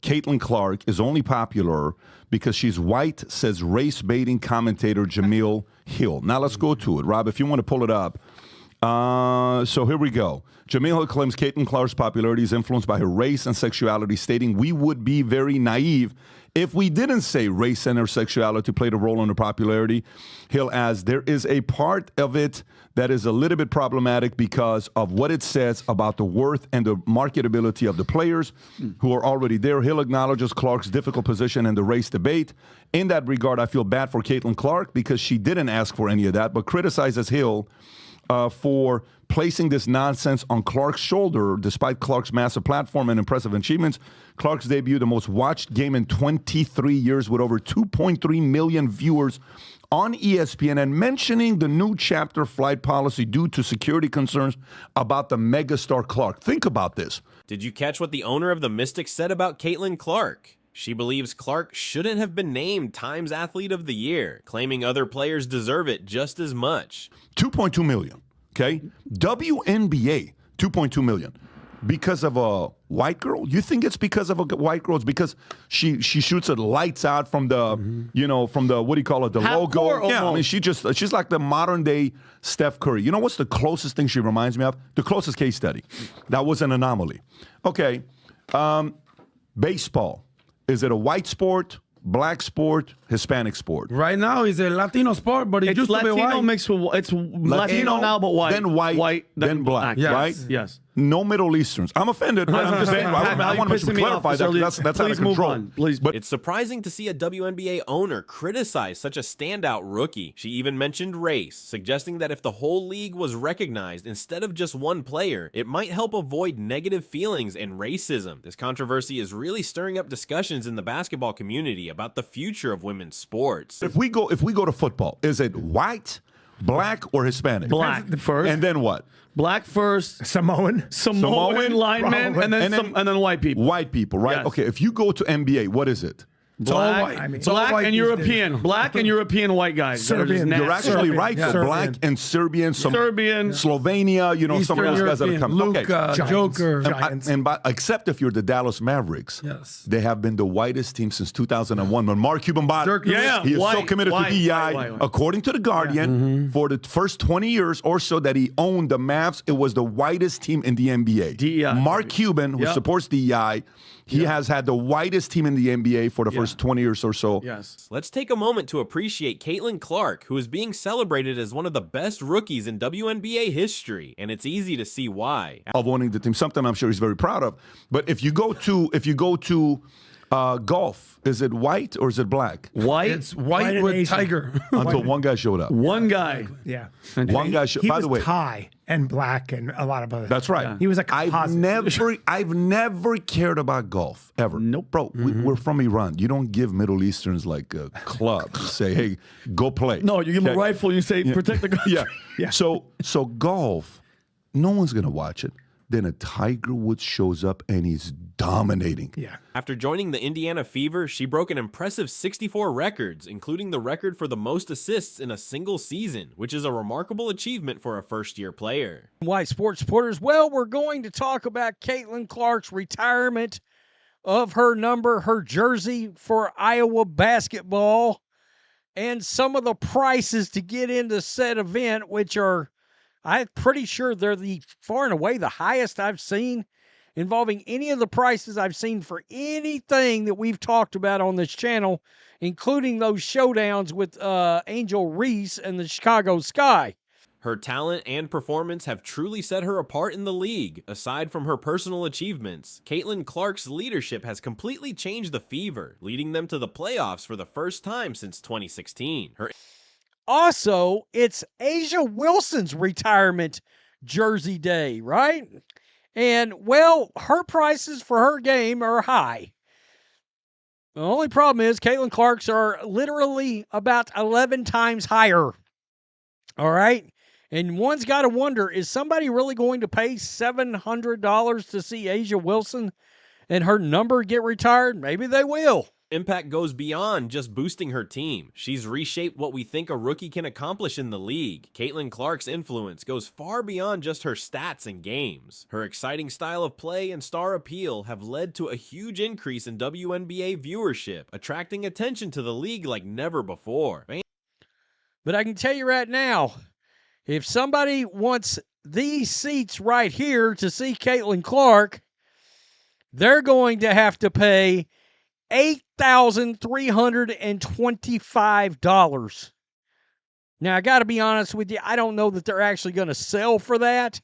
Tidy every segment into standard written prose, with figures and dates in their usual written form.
Caitlin Clark is only popular because she's white, says race-baiting commentator Jamil Hill. Now let's go to it. Rob, if you want to pull it up. So here we go. Jamil Hill claims Caitlin Clark's popularity is influenced by her race and sexuality, stating we would be very naive if we didn't say race and her sexuality played a role in her popularity. Hill adds, there is a part of it that is a little bit problematic because of what it says about the worth and the marketability of the players who are already there. Hill acknowledges Clark's difficult position in the race debate. In that regard, I feel bad for Caitlin Clark because she didn't ask for any of that, but criticizes Hill for placing this nonsense on Clark's shoulder. Despite Clark's massive platform and impressive achievements, Clark's debuted the most watched game in 23 years with over 2.3 million viewers on ESPN, and mentioning the new chapter flight policy due to security concerns about the megastar Clark. Think about this. Did you catch what the owner of the Mystics said about Caitlin Clark? She believes Clark shouldn't have been named Times Athlete of the Year, claiming other players deserve it just as much. 2.2 million, okay? WNBA, 2.2 million. Because of a white girl? You think it's because of a white girl? It's because she shoots it lights out from the, from the, what do you call it, the logo? Yeah, I mean, she's like the modern day Steph Curry. You know what's the closest thing she reminds me of? The closest case study. That was an anomaly. Okay, baseball. Is it a white sport, black sport, Hispanic sport? Right now, it's a Latino sport, but it used to be white. Mixed with, it's Latino now, but white. Then white, then black, yes. right? Yes. No Middle Easterns. I'm offended, but I'm just saying, I want to make sure we clarify that. That's out of control. Please. But it's surprising to see a WNBA owner criticize such a standout rookie. She even mentioned race, suggesting that if the whole league was recognized instead of just one player, it might help avoid negative feelings and racism. This controversy is really stirring up discussions in the basketball community about the future of women's sports. if we go to football, is it white, black, or Hispanic? Black first. And then what? Black first. Samoan linemen, and then white people. White people, right? Yes. Okay, if you go to NBA, what is it? It's all white. I mean, it's all Black white and these European. days. Black and European white guys. that are just Serbian. nasty. You're actually right. Yeah. So black and Serbian, Serbian. Slovenia, some of those guys that have come. Luka, Joker. Except if you're the Dallas Mavericks, Yes. they have been the whitest team since 2001. When Mark Cuban bought, Dirk Yeah. he is so White, committed white, to DEI. white. According to the Guardian, for the first 20 years or so that he owned the Mavs, it was the whitest team in the NBA. DEI. Mark Cuban, who Yep. supports DEI, he has had the whitest team in the NBA for the first 20 years or so. Yes. Let's take a moment to appreciate Caitlin Clark, who is being celebrated as one of the best rookies in WNBA history, and it's easy to see why. Of owning the team, something I'm sure he's very proud of. But if you go to golf, is it white or is it black? White. It's white and with Asian. tiger. Until one guy showed up. One guy. Yeah. One guy showed. He By was the way, Thai and black and a lot of other. that's right. He was a composite. I've never cared about golf ever. Nope. Bro, we're from Iran. You don't give Middle Easterns like a club. You say, hey, go play. No, you give him a Okay? rifle. You say, protect the country. Yeah. Yeah. So golf, no one's gonna watch it. Then a Tiger Woods shows up and he's dominating. Yeah. After joining the Indiana Fever, she broke an impressive 64 records, including the record for the most assists in a single season, which is a remarkable achievement for a first-year player. Why, sports supporters? Well, we're going to talk about Caitlin Clark's retirement of her number, her jersey for Iowa basketball, and some of the prices to get into said event, which are, I'm pretty sure they're the far and away the highest I've seen involving any of the prices I've seen for anything that we've talked about on this channel, including those showdowns with Angel Reese and the Chicago Sky. Her talent and performance have truly set her apart in the league. Aside from her personal achievements, Caitlin Clark's leadership has completely changed the Fever, leading them to the playoffs for the first time since 2016. Also, it's Asia Wilson's retirement jersey day, right? And, well, her prices for her game are high. The only problem is Caitlin Clark's are literally about 11 times higher. All right? And one's got to wonder, is somebody really going to pay $700 to see Asia Wilson and her number get retired? Maybe they will. impact goes beyond just boosting her team. She's reshaped what we think a rookie can accomplish in the league. Caitlin Clark's influence goes far beyond just her stats and games. Her exciting style of play and star appeal have led to a huge increase in WNBA viewership, attracting attention to the league like never before. But I can tell you right now, if somebody wants these seats right here to see Caitlin Clark, they're going to have to pay $8,325. Now, I got to be honest with you, I don't know that they're actually going to sell for that.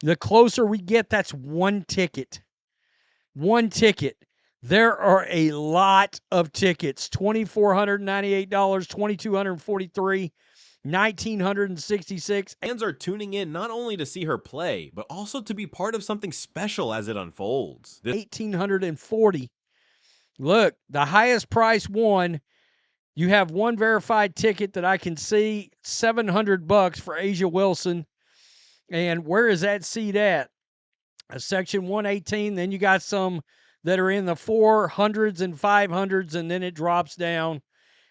The closer we get, that's one ticket. One ticket. There are a lot of tickets. $2,498, $2,243, $1,966. Fans are tuning in not only to see her play, but also to be part of something special as it unfolds. $1,840. Look, the highest price one, you have one verified ticket that I can see, $700 for Asia Wilson. And where is that seat at? Section 118. Then you got some that are in the 400s and 500s, and then it drops down.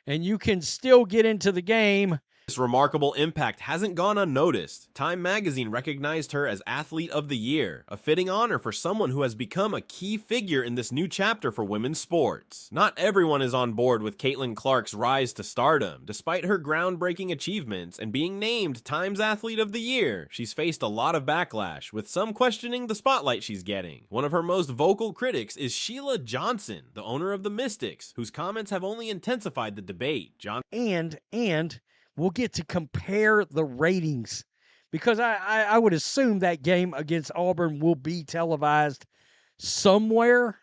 And you can still get into the game. This remarkable impact hasn't gone unnoticed. Time magazine recognized her as Athlete of the Year, a fitting honor for someone who has become a key figure in this new chapter for women's sports. Not everyone is on board with Caitlin Clark's rise to stardom. Despite her groundbreaking achievements and being named Time's Athlete of the Year, she's faced a lot of backlash, with some questioning the spotlight she's getting. One of her most vocal critics is Sheila Johnson, the owner of the Mystics, whose comments have only intensified the debate. And we'll get to compare the ratings, because I would assume that game against Auburn will be televised somewhere.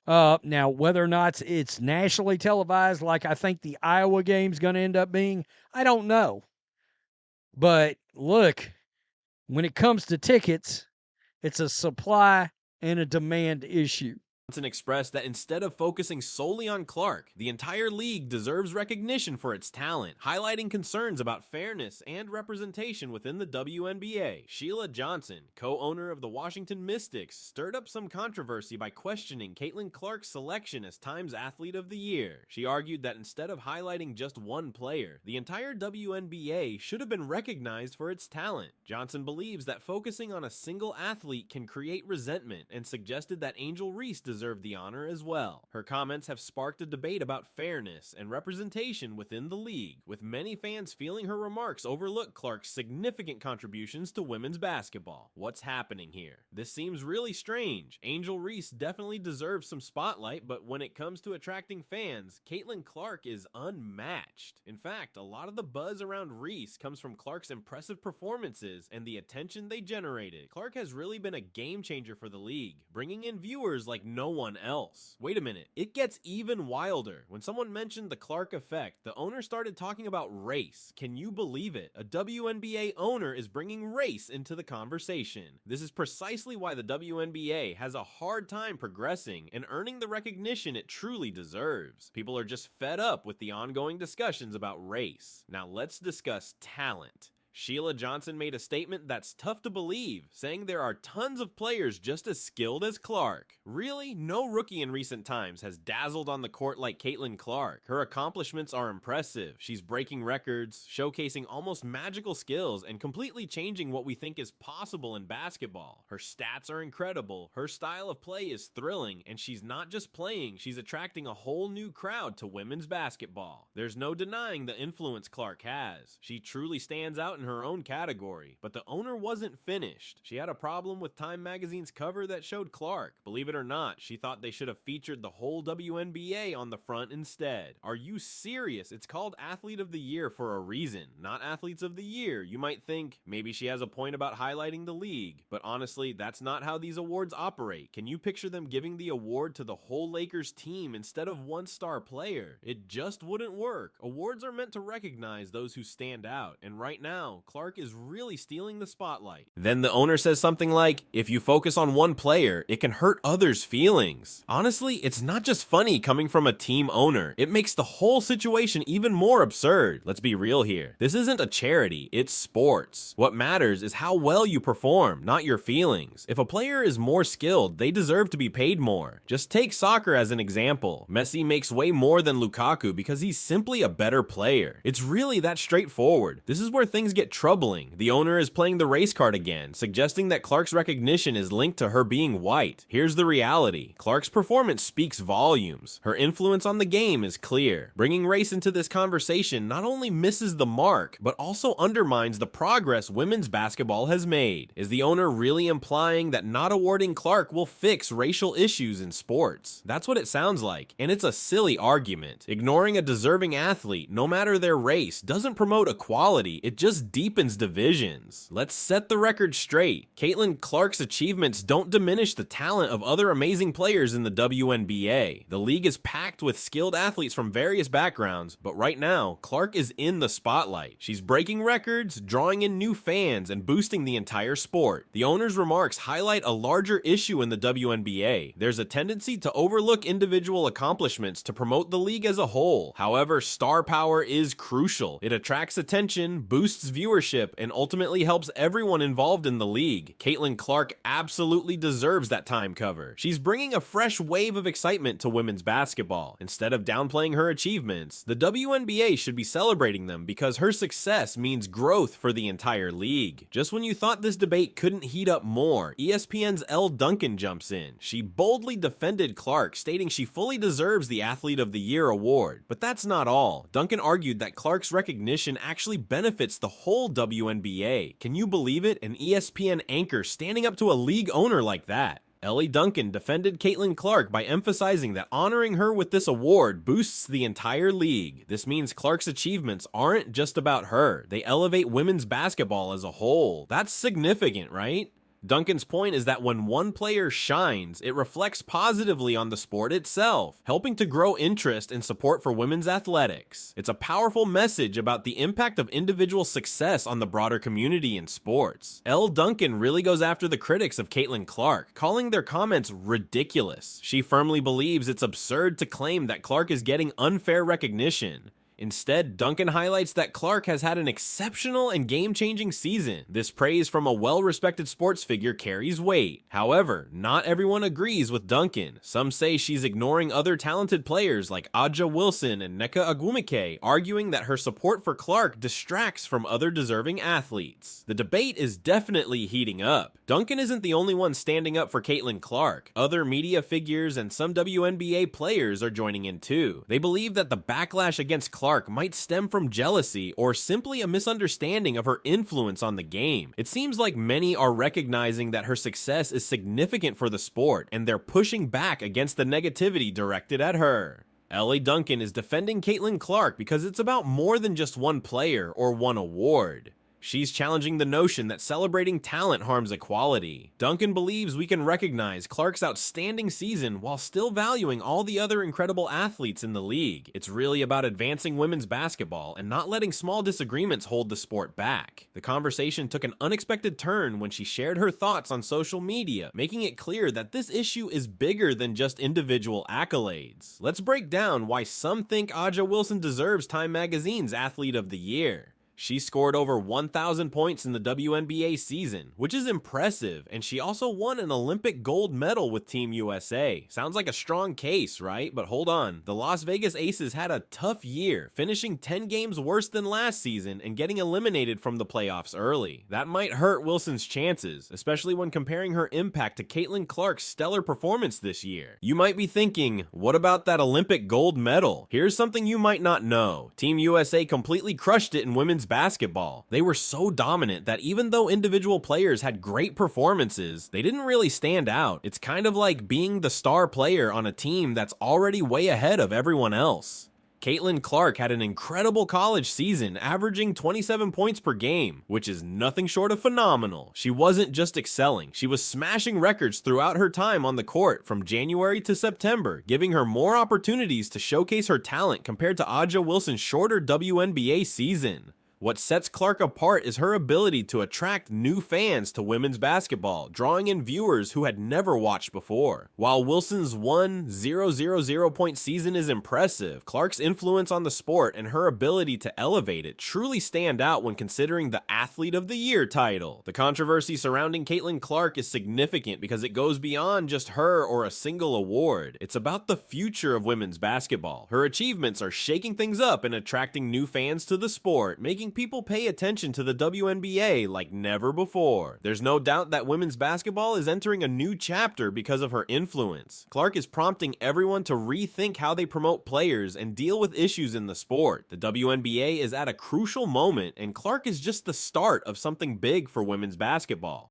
Now, whether or not it's nationally televised, like I think the Iowa game's going to end up being, I don't know. But look, when it comes to tickets, it's a supply and a demand issue. Johnson expressed that instead of focusing solely on Clark, the entire league deserves recognition for its talent, highlighting concerns about fairness and representation within the WNBA. Sheila Johnson, co-owner of the Washington Mystics, stirred up some controversy by questioning Caitlin Clark's selection as Time's Athlete of the Year. She argued that instead of highlighting just one player, the entire WNBA should have been recognized for its talent. Johnson believes that focusing on a single athlete can create resentment, and suggested that Angel Reese deserved the honor as well. Her comments have sparked a debate about fairness and representation within the league, with many fans feeling her remarks overlook Clark's significant contributions to women's basketball. What's happening here? This seems really strange. Angel Reese definitely deserves some spotlight, but when it comes to attracting fans, Caitlin Clark is unmatched. In fact, a lot of the buzz around Reese comes from Clark's impressive performances and the attention they generated. Clark has really been a game changer for the league, bringing in viewers like no one else. Wait a minute, it gets even wilder. When someone mentioned the Clark effect, the owner started talking about race. Can you believe it? A WNBA owner is bringing race into the conversation. This is precisely why the WNBA has a hard time progressing and earning the recognition it truly deserves. People are just fed up with the ongoing discussions about race. Now let's discuss talent. Sheila Johnson made a statement that's tough to believe, saying there are tons of players just as skilled as Clark. Really, no rookie in recent times has dazzled on the court like Caitlin Clark. Her accomplishments are impressive. She's breaking records, showcasing almost magical skills, and completely changing what we think is possible in basketball. Her stats are incredible, her style of play is thrilling, and she's not just playing, she's attracting a whole new crowd to women's basketball. There's no denying the influence Clark has. She truly stands out in her own category, but the owner wasn't finished. She had a problem with Time magazine's cover that showed Clark. Believe it or not, she thought they should have featured the whole WNBA on the front instead. Are you serious? It's called Athlete of the Year for a reason, not Athletes of the Year. You might think maybe she has a point about highlighting the league, but honestly, that's not how these awards operate. Can you picture them giving the award to the whole Lakers team instead of one star player? It just wouldn't work. Awards are meant to recognize those who stand out, and right now, now, Clark is really stealing the spotlight. Then the owner says something like, if you focus on one player, it can hurt others' feelings. Honestly, it's not just funny coming from a team owner. It makes the whole situation even more absurd. Let's be real here. This isn't a charity, it's sports. What matters is how well you perform, not your feelings. If a player is more skilled, they deserve to be paid more. Just take soccer as an example. Messi makes way more than Lukaku because he's simply a better player. It's really that straightforward. This is where things get troubling. The owner is playing the race card again, suggesting that Clark's recognition is linked to her being white. Here's the reality. Clark's performance speaks volumes. Her influence on the game is clear. Bringing race into this conversation not only misses the mark, but also undermines the progress women's basketball has made. Is the owner really implying that not awarding Clark will fix racial issues in sports? That's what it sounds like, and it's a silly argument. Ignoring a deserving athlete, no matter their race, doesn't promote equality, it just deepens divisions. Let's set the record straight. Caitlin Clark's achievements don't diminish the talent of other amazing players in the WNBA. The league is packed with skilled athletes from various backgrounds, but right now, Clark is in the spotlight. She's breaking records, drawing in new fans, and boosting the entire sport. The owner's remarks highlight a larger issue in the WNBA. There's a tendency to overlook individual accomplishments to promote the league as a whole. However, star power is crucial. It attracts attention, boosts viewership, and ultimately helps everyone involved in the league. Caitlin Clark absolutely deserves that time cover. She's bringing a fresh wave of excitement to women's basketball. Instead of downplaying her achievements, the WNBA should be celebrating them because her success means growth for the entire league. Just when you thought this debate couldn't heat up more, ESPN's Elle Duncan jumps in. She boldly defended Clark, stating she fully deserves the Athlete of the Year award. But that's not all. Duncan argued that Clark's recognition actually benefits the whole WNBA. Can you believe it? An ESPN anchor standing up to a league owner like that. Ellie Duncan defended Caitlin Clark by emphasizing that honoring her with this award boosts the entire league. This means Clark's achievements aren't just about her. They elevate women's basketball as a whole. That's significant, right? Duncan's point is that when one player shines, it reflects positively on the sport itself, helping to grow interest and support for women's athletics. It's a powerful message about the impact of individual success on the broader community in sports. Elle Duncan really goes after the critics of Caitlin Clark, calling their comments ridiculous. She firmly believes it's absurd to claim that Clark is getting unfair recognition. Instead, Duncan highlights that Clark has had an exceptional and game-changing season. This praise from a well-respected sports figure carries weight. However, not everyone agrees with Duncan. Some say she's ignoring other talented players like Aja Wilson and Nneka Agwumike, arguing that her support for Clark distracts from other deserving athletes. The debate is definitely heating up. Duncan isn't the only one standing up for Caitlin Clark. Other media figures and some WNBA players are joining in too. They believe that the backlash against Clark might stem from jealousy or simply a misunderstanding of her influence on the game. It seems like many are recognizing that her success is significant for the sport, and they're pushing back against the negativity directed at her. Ellie Duncan is defending Caitlin Clark because it's about more than just one player or one award. She's challenging the notion that celebrating talent harms equality. Duncan believes we can recognize Clark's outstanding season while still valuing all the other incredible athletes in the league. It's really about advancing women's basketball and not letting small disagreements hold the sport back. The conversation took an unexpected turn when she shared her thoughts on social media, making it clear that this issue is bigger than just individual accolades. Let's break down why some think Aja Wilson deserves Time Magazine's Athlete of the Year. She scored over 1,000 points in the WNBA season, which is impressive, and she also won an Olympic gold medal with Team USA. Sounds like a strong case, right? But hold on, the Las Vegas Aces had a tough year, finishing 10 games worse than last season and getting eliminated from the playoffs early. That might hurt Wilson's chances, especially when comparing her impact to Caitlin Clark's stellar performance this year. You might be thinking, what about that Olympic gold medal? Here's something you might not know. Team USA completely crushed it in women's basketball. They were so dominant that even though individual players had great performances, they didn't really stand out. It's kind of like being the star player on a team that's already way ahead of everyone else. Caitlin Clark had an incredible college season, averaging 27 points per game, which is nothing short of phenomenal. She wasn't just excelling, she was smashing records throughout her time on the court from January to September, giving her more opportunities to showcase her talent compared to Aja Wilson's shorter WNBA season. What sets Clark apart is her ability to attract new fans to women's basketball, drawing in viewers who had never watched before. While Wilson's 1,000 point season is impressive, Clark's influence on the sport and her ability to elevate it truly stand out when considering the Athlete of the Year title. The controversy surrounding Caitlin Clark is significant because it goes beyond just her or a single award. It's about the future of women's basketball. Her achievements are shaking things up and attracting new fans to the sport, making people pay attention to the WNBA like never before. There's no doubt that women's basketball is entering a new chapter because of her influence. Clark is prompting everyone to rethink how they promote players and deal with issues in the sport. The WNBA is at a crucial moment, and Clark is just the start of something big for women's basketball.